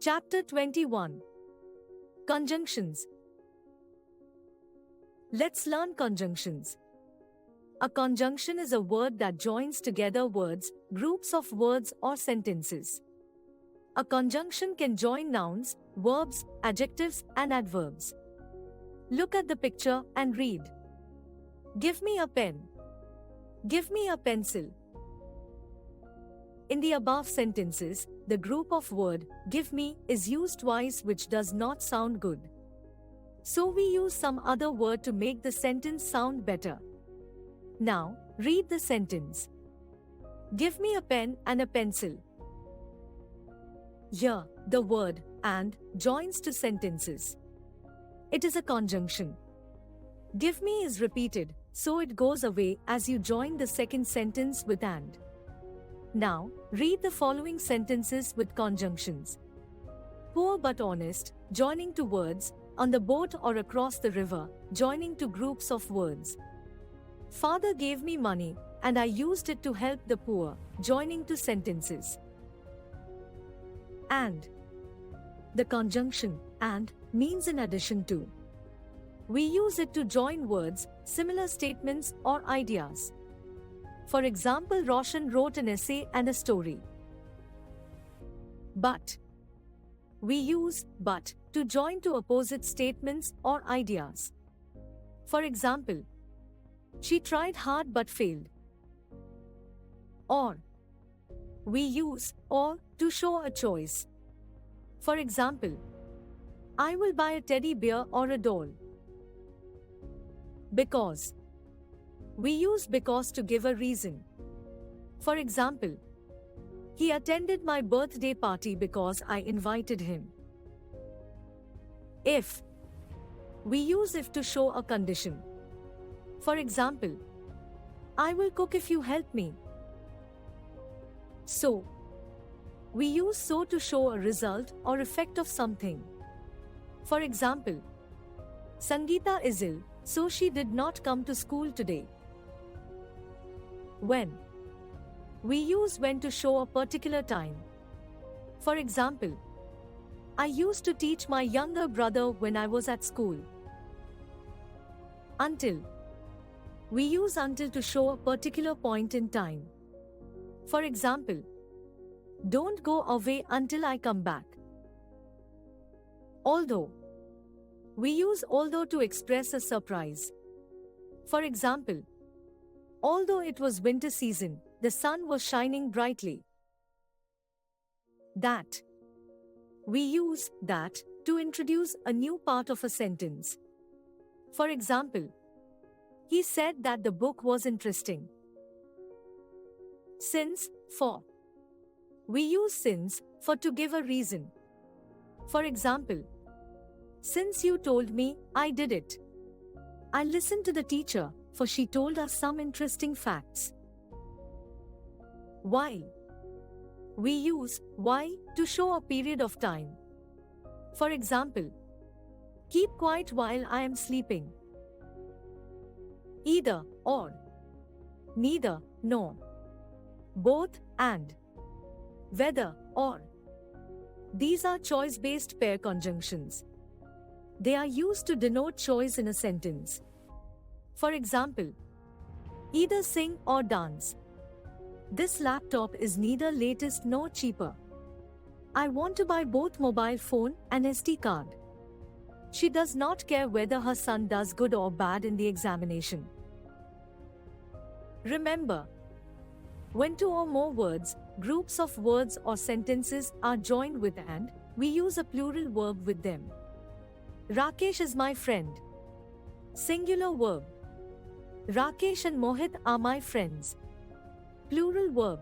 Chapter 21. Conjunctions. Let's learn conjunctions. A conjunction is a word that joins together words, groups of words or sentences. A conjunction can join nouns, verbs, adjectives and adverbs. Look at the picture and read. Give me a pen. Give me a pencil. In the above sentences, the group of word, give me, is used twice, which does not sound good. So we use some other word to make the sentence sound better. Now, read the sentence. Give me a pen and a pencil. Here, the word and joins to sentences. It is a conjunction. Give me is repeated, so it goes away as you join the second sentence with and. Now, read the following sentences with conjunctions. Poor but honest, joining to words, on the boat or across the river, joining to groups of words. Father gave me money, and I used it to help the poor, joining to sentences. And. The conjunction and means in addition to. We use it to join words, similar statements or ideas. For example, Roshan wrote an essay and a story. But. We use but to join to opposite statements or ideas. For example, she tried hard but failed. Or. We use or to show a choice. For example, I will buy a teddy bear or a doll. Because. We use because to give a reason. For example, he attended my birthday party because I invited him. If. We use if to show a condition. For example, I will cook if you help me. So. We use so to show a result or effect of something. For example, Sangeeta is ill, so she did not come to school today. When. We use when to show a particular time. For example, I used to teach my younger brother when I was at school. Until. We use until to show a particular point in time. For example, don't go away until I come back. Although. We use although to express a surprise. For example, although it was winter season, the sun was shining brightly. That. We use that to introduce a new part of a sentence. For example, he said that the book was interesting. Since, for. We use since for to give a reason. For example, since you told me, I did it. I listened to the teacher, for she told us some interesting facts. While. We use why to show a period of time. For example, keep quiet while I am sleeping. Either, or. Neither, nor. Both, and. Whether, or. These are choice-based pair conjunctions. They are used to denote choice in a sentence. For example, either sing or dance. This laptop is neither latest nor cheaper. I want to buy both mobile phone and SD card. She does not care whether her son does good or bad in the examination. Remember, when two or more words, groups of words or sentences are joined with and, we use a plural verb with them. Rakesh is my friend. Singular verb. Rakesh and Mohit are my friends. Plural verb.